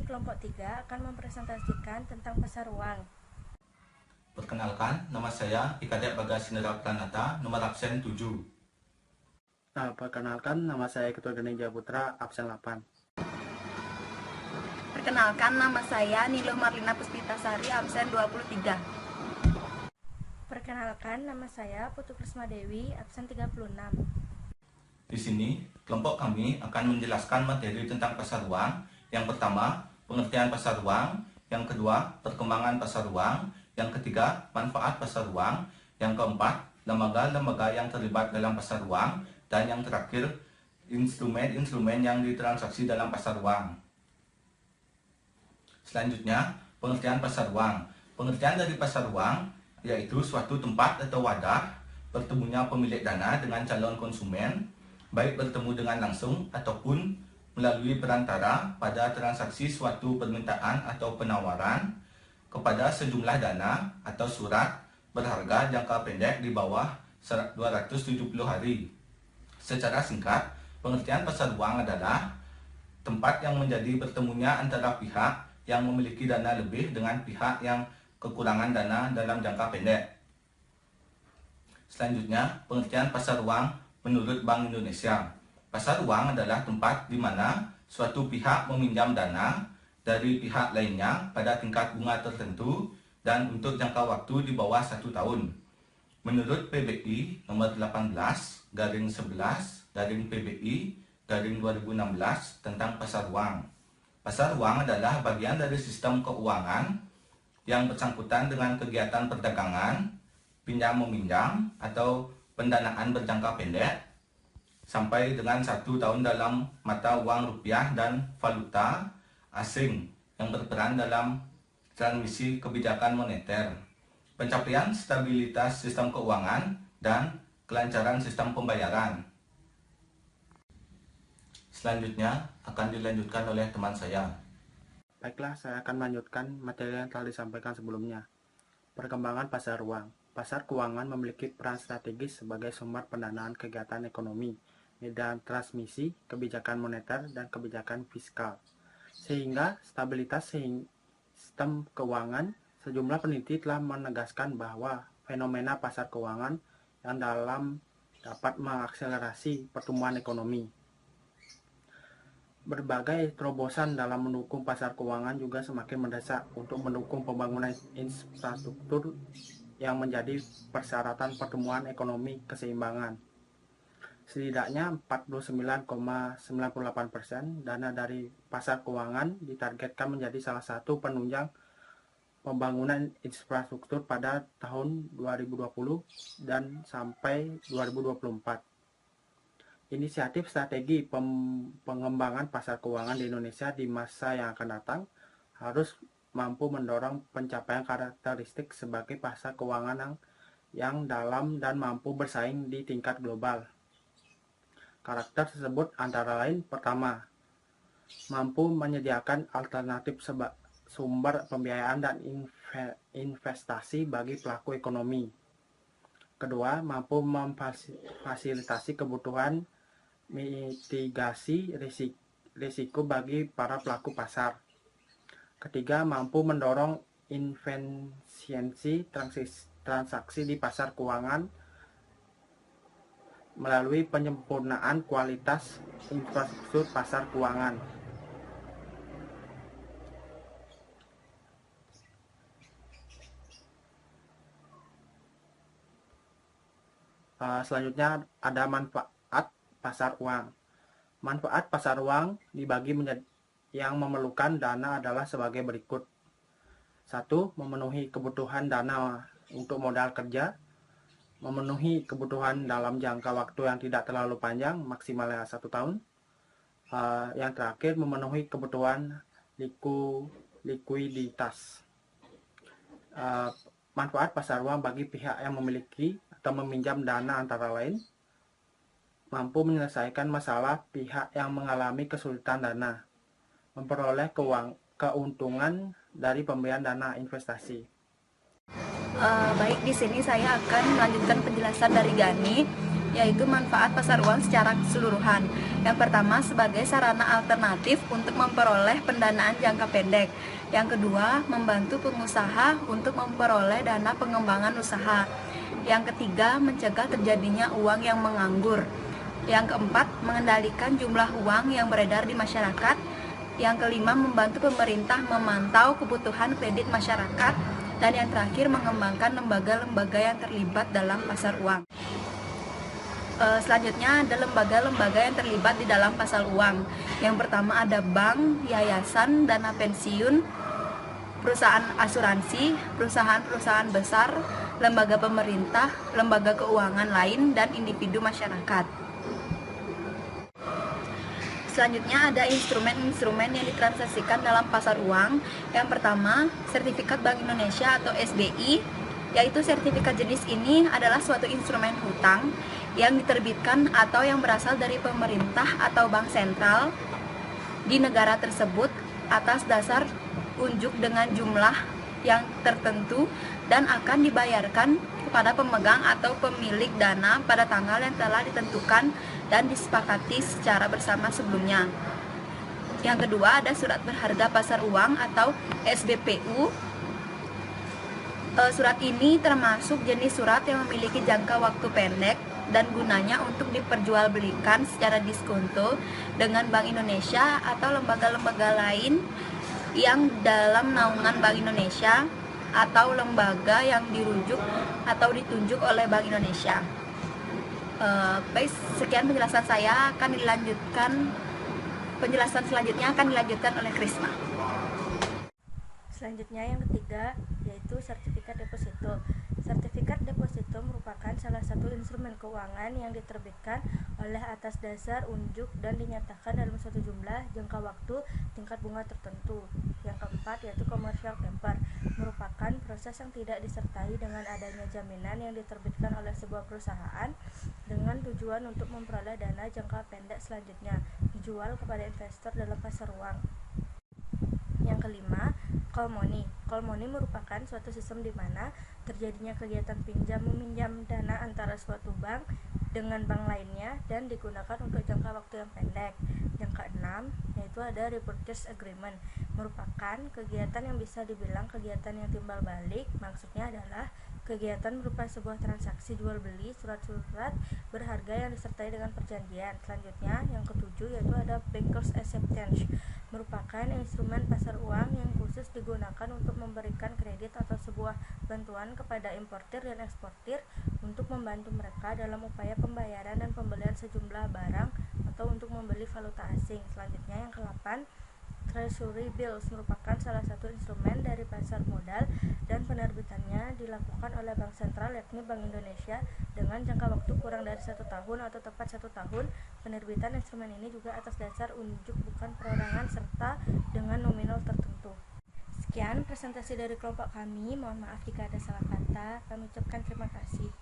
kelompok 3 akan mempresentasikan tentang pasar uang. Perkenalkan, nama saya Ikadek Bagasinera Pranata, nomor absen 7. Perkenalkan, nama saya Ketua Geni Japutra, absen 8. Perkenalkan, nama saya Nilo Marlina Puspitasari, absen 23. Perkenalkan, nama saya Putu Krisma Dewi, absen 36. Di sini, kelompok kami akan menjelaskan materi tentang pasar uang. Yang pertama, pengertian pasar uang. Yang kedua, perkembangan pasar uang. Yang ketiga, manfaat pasar uang. Yang keempat, lembaga-lembaga yang terlibat dalam pasar uang. Dan yang terakhir, instrumen-instrumen yang ditransaksi dalam pasar uang. Selanjutnya, pengertian pasar uang. Pengertian dari pasar uang yaitu suatu tempat atau wadah bertemunya pemilik dana dengan calon konsumen, baik bertemu dengan langsung ataupun melalui perantara pada transaksi suatu permintaan atau penawaran kepada sejumlah dana atau surat berharga jangka pendek di bawah 270 hari. Secara singkat, pengertian pasar uang adalah tempat yang menjadi bertemunya antara pihak yang memiliki dana lebih dengan pihak yang kekurangan dana dalam jangka pendek. Selanjutnya, pengertian pasar uang menurut Bank Indonesia. Pasar uang adalah tempat di mana suatu pihak meminjam dana dari pihak lainnya pada tingkat bunga tertentu dan untuk jangka waktu di bawah 1 tahun. Menurut PBI nomor 18/11/PBI/2016 tentang pasar uang. Pasar uang adalah bagian dari sistem keuangan yang bersangkutan dengan kegiatan perdagangan, pinjam-meminjam atau pendanaan berjangka pendek sampai dengan 1 tahun dalam mata uang rupiah dan valuta asing yang berperan dalam transmisi kebijakan moneter, pencapaian stabilitas sistem keuangan, dan kelancaran sistem pembayaran. Selanjutnya akan dilanjutkan oleh teman saya. Baiklah, saya akan melanjutkan materi yang telah disampaikan sebelumnya. Perkembangan pasar uang. Pasar keuangan memiliki peran strategis sebagai sumber pendanaan kegiatan ekonomi dan transmisi kebijakan moneter dan kebijakan fiskal, sehingga stabilitas sistem keuangan. Sejumlah peneliti telah menegaskan bahwa fenomena pasar keuangan yang dapat mengakselerasi pertumbuhan ekonomi. Berbagai terobosan dalam mendukung pasar keuangan juga semakin mendesak untuk mendukung pembangunan infrastruktur yang menjadi persyaratan pertumbuhan ekonomi keseimbangan. Setidaknya 49,98% dana dari pasar keuangan ditargetkan menjadi salah satu penunjang pembangunan infrastruktur pada tahun 2020 dan sampai 2024. Inisiatif strategi pengembangan pasar keuangan di Indonesia di masa yang akan datang harus mampu mendorong pencapaian karakteristik sebagai pasar keuangan yang dalam dan mampu bersaing di tingkat global. Karakter tersebut antara lain: pertama, mampu menyediakan alternatif sumber pembiayaan dan investasi bagi pelaku ekonomi. Kedua, mampu memfasilitasi kebutuhan mitigasi risiko bagi para pelaku pasar. Ketiga, mampu mendorong efisiensi transaksi di pasar keuangan melalui penyempurnaan kualitas infrastruktur pasar keuangan. Selanjutnya ada manfaat pasar uang. Manfaat pasar uang dibagi menjadi yang memerlukan dana adalah sebagai berikut. 1. Memenuhi kebutuhan dana untuk modal kerja. Memenuhi kebutuhan dalam jangka waktu yang tidak terlalu panjang, maksimalnya 1 tahun. Yang terakhir, memenuhi kebutuhan likuiditas. Manfaat pasar uang bagi pihak yang memiliki atau meminjam dana antara lain: mampu menyelesaikan masalah pihak yang mengalami kesulitan dana, memperoleh keuntungan dari pemberian dana investasi. Baik, di sini saya akan melanjutkan penjelasan dari Gani, yaitu manfaat pasar uang secara keseluruhan. Yang pertama, sebagai sarana alternatif untuk memperoleh pendanaan jangka pendek. Yang kedua, membantu pengusaha untuk memperoleh dana pengembangan usaha. Yang ketiga, mencegah terjadinya uang yang menganggur. Yang keempat, mengendalikan jumlah uang yang beredar di masyarakat. Yang kelima, membantu pemerintah memantau kebutuhan kredit masyarakat. Dan yang terakhir, mengembangkan lembaga-lembaga yang terlibat dalam pasar uang. Selanjutnya ada lembaga-lembaga yang terlibat di dalam pasar uang. Yang pertama ada bank, yayasan, dana pensiun, perusahaan asuransi, perusahaan-perusahaan besar, lembaga pemerintah, lembaga keuangan lain, dan individu masyarakat. Selanjutnya ada instrumen-instrumen yang ditransaksikan dalam pasar uang. Yang pertama, sertifikat Bank Indonesia atau SBI, yaitu sertifikat jenis ini adalah suatu instrumen hutang yang diterbitkan atau yang berasal dari pemerintah atau bank sentral di negara tersebut atas dasar unjuk dengan jumlah yang tertentu dan akan dibayarkan kepada pemegang atau pemilik dana pada tanggal yang telah ditentukan dan disepakati secara bersama sebelumnya. Yang kedua ada surat berharga pasar uang atau SBPU. Surat ini termasuk jenis surat yang memiliki jangka waktu pendek dan gunanya untuk diperjualbelikan secara diskonto dengan Bank Indonesia atau lembaga-lembaga lain yang dalam naungan Bank Indonesia atau lembaga yang dirujuk atau ditunjuk oleh Bank Indonesia. Baik, sekian penjelasan saya. Penjelasan selanjutnya akan dilanjutkan oleh Krisma. Selanjutnya yang ketiga yaitu sertifikat deposito. Sertifikat deposito merupakan salah satu instrumen keuangan yang diterbitkan oleh atas dasar unjuk dan dinyatakan dalam suatu jumlah, jangka waktu, tingkat bunga tertentu. Yang keempat yaitu commercial paper, merupakan proses yang tidak disertai dengan adanya jaminan yang diterbitkan oleh sebuah perusahaan dengan tujuan untuk memperoleh dana jangka pendek selanjutnya dijual kepada investor dalam pasar uang. Yang kelima, call money. Call money merupakan suatu sistem di mana terjadinya kegiatan pinjam meminjam dana antara suatu bank dengan bank lainnya dan digunakan untuk jangka waktu yang pendek. Yang keenam, yaitu ada repurchase agreement, merupakan kegiatan yang bisa dibilang kegiatan yang timbal balik. Maksudnya adalah kegiatan berupa sebuah transaksi jual beli surat-surat berharga yang disertai dengan perjanjian. Selanjutnya yang ketujuh yaitu ada bankers acceptance, merupakan instrumen pasar uang yang khusus digunakan untuk memberikan kredit atau sebuah bantuan kepada importir dan eksportir untuk membantu mereka dalam upaya pembayaran dan pembelian sejumlah barang atau untuk membeli valuta asing. Selanjutnya yang ke-8, Treasury bills merupakan salah satu instrumen dari pasar modal dan penerbitannya dilakukan oleh Bank Sentral yakni Bank Indonesia dengan jangka waktu kurang dari 1 tahun atau tepat 1 tahun. Penerbitan instrumen ini juga atas dasar unjuk bukan perorangan serta dengan nominal tertentu. Sekian presentasi dari kelompok kami, mohon maaf jika ada salah kata. Kami ucapkan terima kasih.